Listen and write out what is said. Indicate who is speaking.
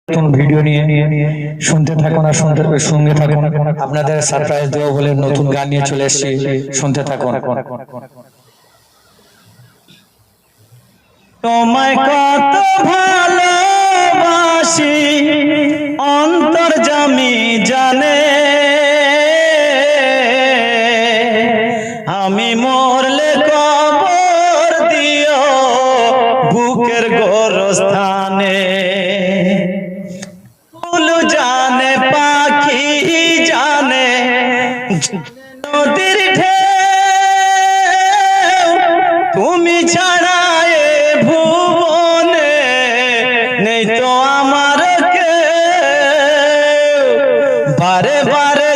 Speaker 1: নতুন ভিডিও নিয়ে শুনতে থাকুন আর সঙ্গে থাকুন। আপনাদের সারপ্রাইজ দেবো বলে নতুন গান নিয়ে চলে এসেছি, শুনতে থাকুন। তোমায় কত ভালোবাসি অন্তর্যামী জানে, আমি মরলে কবর দিও বুকের গোরস্থানে। ফুল জানে পাখি জানে নদীর ঢেউ, তুমি ছাড়া এ ভুবনে নেই তো আমার কেউ। বারে বারে